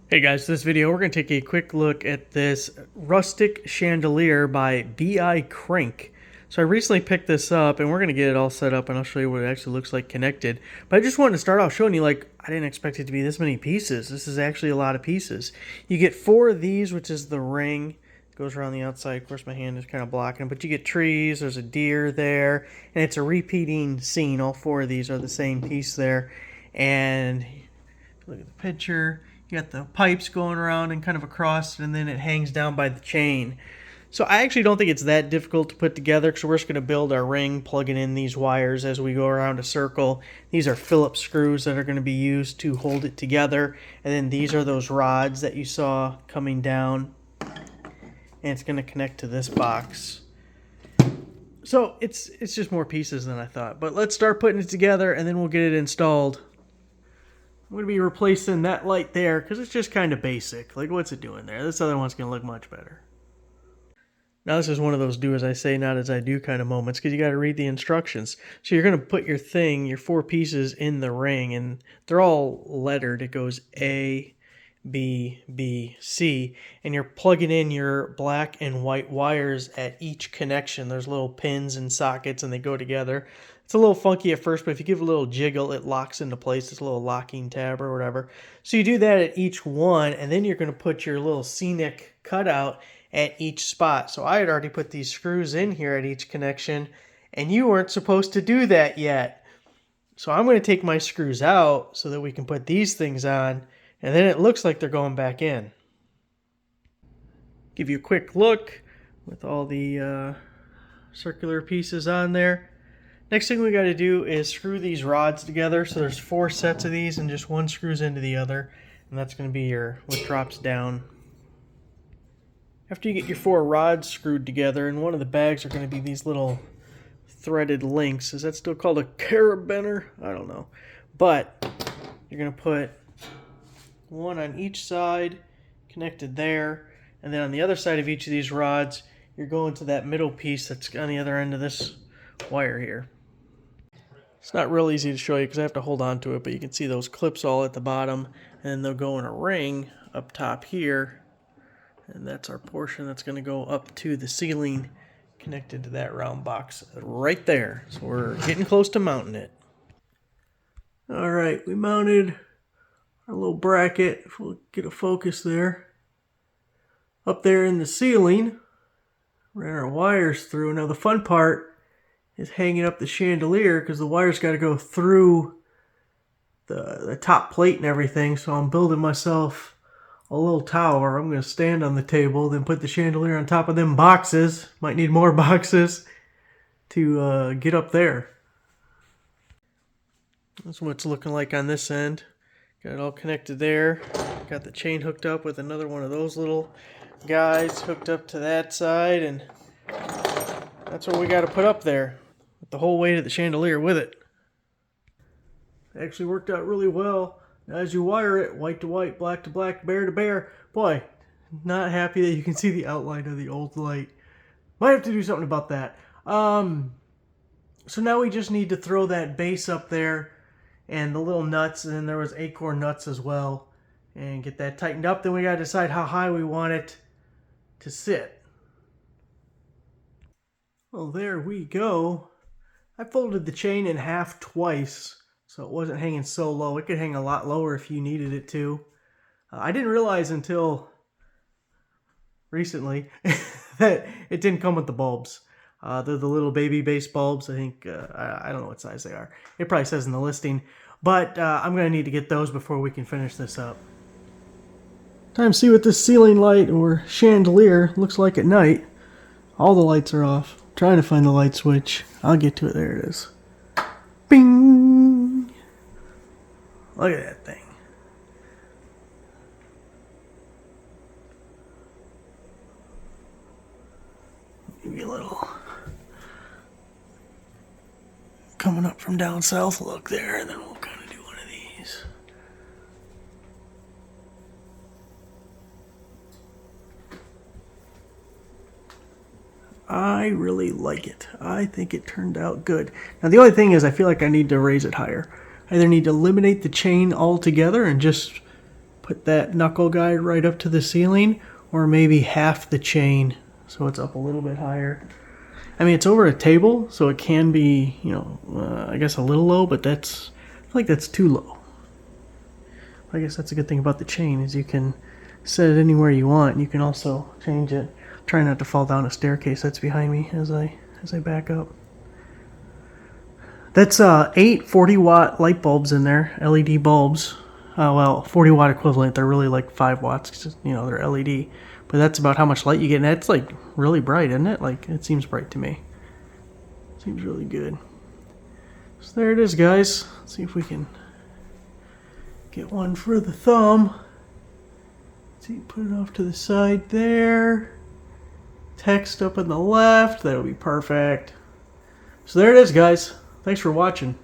Hey guys, this video we're going to take a quick look at this Rustic Chandelier by BI Crank. So I recently picked this up and we're going to get it all set up and I'll show you what it actually looks like connected. But I just wanted to start off showing you, like, I didn't expect it to be this many pieces. This is actually a lot of pieces. You get 4 of these, which is the ring. It goes around the outside. Of course my hand is kind of blocking it, but you get trees, there's a deer there, and it's a repeating scene. All 4 of these are the same piece there. And look at the picture. You got the pipes going around and kind of across, and then it hangs down by the chain. So I actually don't think it's that difficult to put together, because we're just going to build our ring, plugging in these wires as we go around a circle. These are Phillips screws that are going to be used to hold it together. And then these are those rods that you saw coming down. And it's going to connect to this box. So it's just more pieces than I thought. But let's start putting it together, and then we'll get it installed. I'm going to be replacing that light there because it's just kind of basic. Like, what's it doing there? This other one's going to look much better. Now, this is one of those do as I say, not as I do kind of moments, because you got to read the instructions. So you're going to put your thing, your 4 pieces in the ring, and they're all lettered. It goes A, B, B, C, and you're plugging in your black and white wires at each connection. There's little pins and sockets, and they go together. It's a little funky at first, but if you give it a little jiggle, it locks into place. It's a little locking tab or whatever. So you do that at each one, and then you're going to put your little scenic cutout at each spot. So I had already put these screws in here at each connection, and you weren't supposed to do that yet. So I'm going to take my screws out so that we can put these things on, and then it looks like they're going back in. Give you a quick look with all the circular pieces on there. Next thing we got to do is screw these rods together. So there's 4 sets of these, and just one screws into the other, and that's going to be your what drops down. After you get your 4 rods screwed together, in one of the bags are going to be these little threaded links. Is that still called a carabiner? I don't know. But you're going to put one on each side connected there, and then on the other side of each of these rods you're going to that middle piece that's on the other end of this wire here. It's not real easy to show you because I have to hold on to it, but you can see those clips all at the bottom, and then they'll go in a ring up top here, and that's our portion that's going to go up to the ceiling connected to that round box right there. So we're getting close to mounting it. Alright, we mounted our little bracket, if we'll get a focus there, up there in the ceiling. Ran our wires through. Now the fun part is hanging up the chandelier, because the wires got to go through the top plate and everything. So I'm building myself a little tower. I'm going to stand on the table, then put the chandelier on top of them boxes. Might need more boxes to get up there. That's what it's looking like on this end. Got it all connected there. Got the chain hooked up with another one of those little guys hooked up to that side, and that's what we got to put up there with the whole weight of the chandelier with it. It actually worked out really well. As you wire it, white to white, black to black, bare to bare. Boy, not happy that you can see the outline of the old light. Might have to do something about that. So now we just need to throw that base up there and the little nuts, and then there was acorn nuts as well, and get that tightened up. Then we got to decide how high we want it to sit. Well, there we go. I folded the chain in half twice, so it wasn't hanging so low. It could hang a lot lower if you needed it to. I didn't realize until recently that it didn't come with the bulbs. They're the little baby base bulbs. I think, I don't know what size they are. It probably says in the listing. But I'm going to need to get those before we can finish this up. Time to see what this ceiling light or chandelier looks like at night. All the lights are off. I'm trying to find the light switch. I'll get to it. There it is. Bing! Look at that thing. Give you a little coming up from down south look there, and then we'll kind of do one of these. I really like it. I think it turned out good. Now the only thing is I feel like I need to raise it higher. I either need to eliminate the chain altogether and just put that knuckle guide right up to the ceiling, or maybe half the chain so it's up a little bit higher. I mean, it's over a table, so it can be, you know, I guess a little low, but I feel like that's too low. I guess that's a good thing about the chain is you can set it anywhere you want. You can also change it. Try not to fall down a staircase that's behind me as I back up. That's 8 40-watt light bulbs in there, LED bulbs. Well, 40-watt equivalent. They're really like 5 watts, 'cause, you know, they're LED. But that's about how much light you get, and that's like really bright, isn't it? Like, it seems bright to me. Seems really good. So there it is, guys. Let's see if we can get one for the thumb. Let's see, put it off to the side there. Text up on the left. That'll be perfect. So there it is, guys. Thanks for watching.